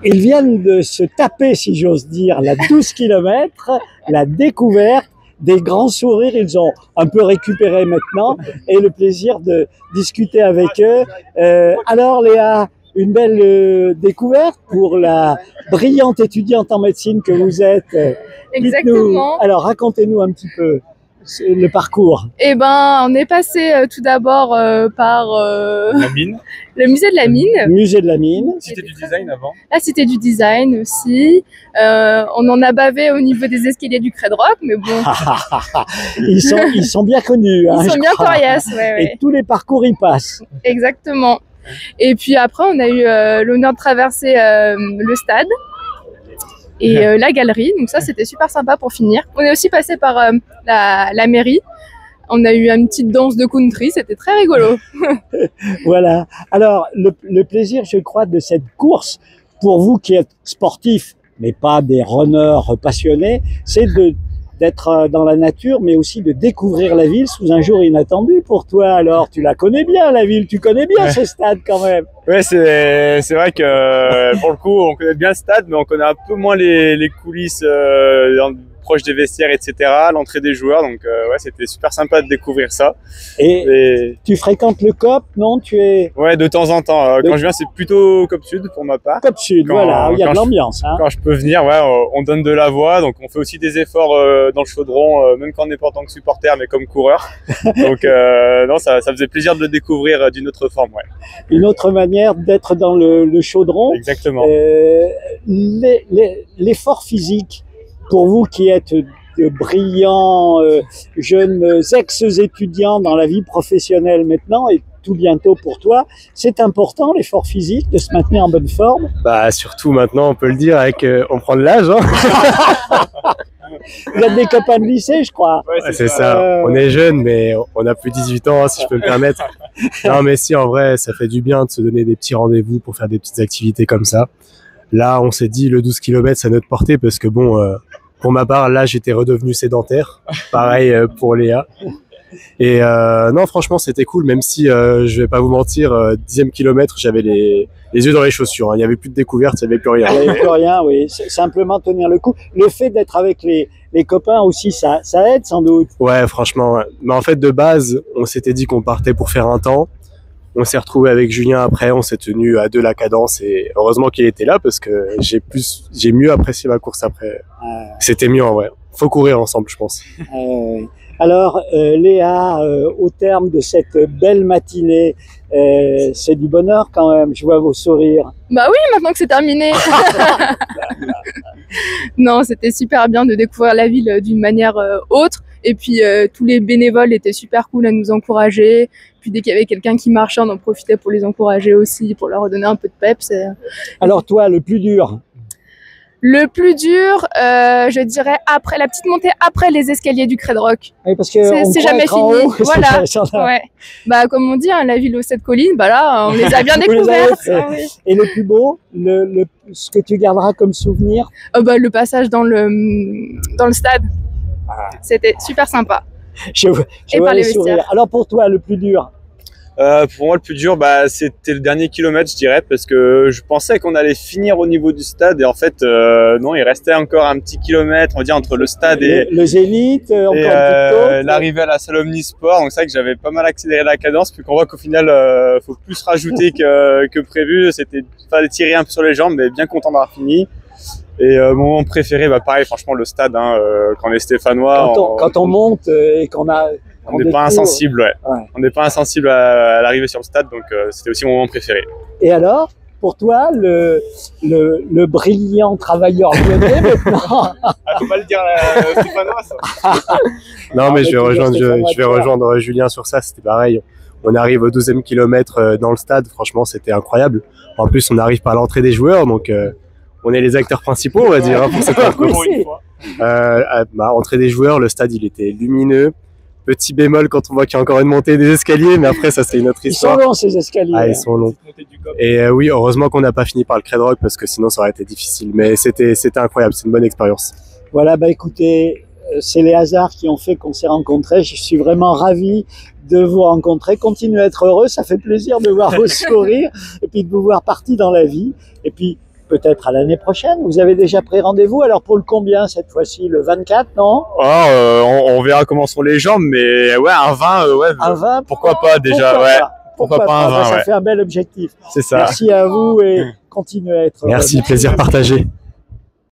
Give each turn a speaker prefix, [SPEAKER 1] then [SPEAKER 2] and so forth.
[SPEAKER 1] Ils viennent de se taper, si j'ose dire, la 12 km, la découverte, des grands sourires. Ils ont un peu récupéré maintenant et le plaisir de discuter avec eux. Alors Léa, une belle découverte pour la brillante étudiante en médecine que vous êtes.
[SPEAKER 2] Exactement.
[SPEAKER 1] Alors racontez-nous un petit peu le parcours.
[SPEAKER 2] Eh ben, on est passé tout d'abord par
[SPEAKER 3] La mine.
[SPEAKER 2] le musée de la mine.
[SPEAKER 1] Musée de la mine.
[SPEAKER 3] Cité du design avant.
[SPEAKER 2] La cité du design aussi. On en a bavé au niveau des escaliers du Cred Rock, mais bon.
[SPEAKER 1] Ils sont bien connus.
[SPEAKER 2] Ils sont bien coriaces, ouais.
[SPEAKER 1] Et tous les parcours y passent.
[SPEAKER 2] Exactement. Et puis après, on a eu l'honneur de traverser le stade et la galerie. Donc ça, c'était super sympa pour finir. On est aussi passé par la mairie. On a eu une petite danse de country, c'était très rigolo.
[SPEAKER 1] Voilà. Alors, le plaisir, je crois, de cette course, pour vous qui êtes sportifs, mais pas des runners passionnés, c'est d'être dans la nature, mais aussi de découvrir la ville sous un jour inattendu pour toi. Alors, tu la connais bien, la ville, tu connais bien ce stade quand même.
[SPEAKER 3] Ouais, c'est vrai que pour le coup, on connaît bien le stade, mais on connaît un peu moins les coulisses proches des vestiaires, etc., l'entrée des joueurs. Donc, ouais, c'était super sympa de découvrir ça.
[SPEAKER 1] Et tu fréquentes le COP, non?
[SPEAKER 3] Ouais, de temps en temps. Quand je viens, c'est plutôt COP Sud pour ma part.
[SPEAKER 1] COP Sud, voilà, il y a de l'ambiance.
[SPEAKER 3] Quand je peux venir, ouais, on donne de la voix. Donc, on fait aussi des efforts dans le chaudron, même quand on n'est pas en tant que supporter, mais comme coureur. Donc, non, ça faisait plaisir de le découvrir d'une autre forme, ouais.
[SPEAKER 1] Une autre manière d'être dans le chaudron.
[SPEAKER 3] Exactement.
[SPEAKER 1] L'effort physique, pour vous qui êtes de brillants jeunes ex-étudiants dans la vie professionnelle maintenant et tout bientôt pour toi, c'est important l'effort physique, de se maintenir en bonne forme?
[SPEAKER 4] Bah surtout maintenant, on peut le dire, avec on prend de l'âge. Hein.
[SPEAKER 1] Vous êtes des copains de lycée, je crois.
[SPEAKER 4] Ouais, c'est ça. On est jeunes, mais on a plus de 18 ans, si je peux me permettre. Non, mais si, en vrai, ça fait du bien de se donner des petits rendez-vous pour faire des petites activités comme ça. Là, on s'est dit, le 12 km, c'est à notre portée, parce que bon, pour ma part, là, j'étais redevenu sédentaire. Pareil pour Léa. Et non, franchement, c'était cool, même si, je vais pas vous mentir, 10e kilomètre, j'avais les yeux dans les chaussures. Hein. Il n'y avait plus de découverte, il n'y avait plus rien.
[SPEAKER 1] Il n'y avait plus rien, oui. Simplement tenir le coup. Le fait d'être avec les copains aussi, ça aide sans doute.
[SPEAKER 4] Ouais, franchement. Ouais. Mais en fait, de base, on s'était dit qu'on partait pour faire un temps. On s'est retrouvé avec Julien après, on s'est tenu à deux la cadence et heureusement qu'il était là parce que j'ai mieux apprécié ma course après. C'était mieux en vrai. Faut courir ensemble, je pense.
[SPEAKER 1] Alors, Léa, au terme de cette belle matinée, c'est du bonheur quand même, je vois vos sourires.
[SPEAKER 2] Bah oui, maintenant que c'est terminé. Non, c'était super bien de découvrir la ville d'une manière autre. Et puis tous les bénévoles étaient super cool à nous encourager. Puis dès qu'il y avait quelqu'un qui marchait, on en profitait pour les encourager aussi, pour leur redonner un peu de peps.
[SPEAKER 1] Alors toi, le plus dur?
[SPEAKER 2] Le plus dur, je dirais après la petite montée, après les escaliers du Cred Rock.
[SPEAKER 1] Oui, parce que
[SPEAKER 2] c'est jamais fini.
[SPEAKER 1] Haut,
[SPEAKER 2] voilà. Ouais. Bah comme on dit, hein, la ville aux 7 collines, bah là, on les a bien découvertes. Oui.
[SPEAKER 1] Et le plus beau, ce que tu garderas comme souvenir?
[SPEAKER 2] Bah le passage dans le stade. C'était super sympa.
[SPEAKER 1] Je vois les sourires. Alors pour toi, le plus dur?
[SPEAKER 3] Pour moi, le plus dur, bah, c'était le dernier kilomètre, je dirais, parce que je pensais qu'on allait finir au niveau du stade et en fait, non, il restait encore un petit kilomètre, on va dire, entre le stade et
[SPEAKER 1] le Zénith, encore
[SPEAKER 3] l'arrivée à la salle Omnisport. Donc c'est vrai que j'avais pas mal accéléré la cadence, puis qu'on voit qu'au final, faut plus rajouter que prévu. Fallait tirer un peu sur les jambes, mais bien content d'avoir fini. Et mon moment préféré, bah pareil, franchement, le stade, hein, quand on est stéphanois.
[SPEAKER 1] Quand on monte et qu'on a...
[SPEAKER 3] On n'est pas insensible, ouais. On n'est pas insensible à l'arrivée sur le stade, donc c'était aussi mon moment préféré.
[SPEAKER 1] Et alors, pour toi, le brillant travailleur lyonnais maintenant?
[SPEAKER 3] Faut pas le dire stéphanois, ça.
[SPEAKER 4] Non, mais je vais rejoindre Julien sur ça, c'était pareil. On arrive au 12e kilomètre dans le stade, franchement, c'était incroyable. En plus, on arrive par l'entrée des joueurs, donc on est les acteurs principaux, on va dire, hein, pour cette course. À l'entrée des joueurs, le stade, il était lumineux. Petit bémol quand on voit qu'il y a encore une montée des escaliers, mais après ça c'est une autre histoire.
[SPEAKER 1] Ils sont longs ces escaliers.
[SPEAKER 4] Ah, ils sont longs. Et oui, heureusement qu'on n'a pas fini par le Cred Rock parce que sinon ça aurait été difficile. Mais c'était incroyable, c'est une bonne expérience.
[SPEAKER 1] Voilà, bah écoutez, c'est les hasards qui ont fait qu'on s'est rencontrés. Je suis vraiment ravi de vous rencontrer. Continuez à être heureux, ça fait plaisir de voir vos sourires et puis de vous voir partis dans la vie. Et puis peut-être à l'année prochaine. Vous avez déjà pris rendez-vous. Alors pour le combien cette fois-ci? Le 24, non?
[SPEAKER 3] On verra comment sont les jambes, mais ouais, un 20, ouais.
[SPEAKER 1] Un 20?
[SPEAKER 3] Pourquoi pas déjà,
[SPEAKER 1] Pourquoi
[SPEAKER 3] ouais.
[SPEAKER 1] pas?
[SPEAKER 3] Pourquoi pas un 20,
[SPEAKER 1] Ça
[SPEAKER 3] ouais.
[SPEAKER 1] fait un bel objectif.
[SPEAKER 3] C'est ça.
[SPEAKER 1] Merci à vous et continuez à être heureux.
[SPEAKER 4] Merci, plaisir partagé.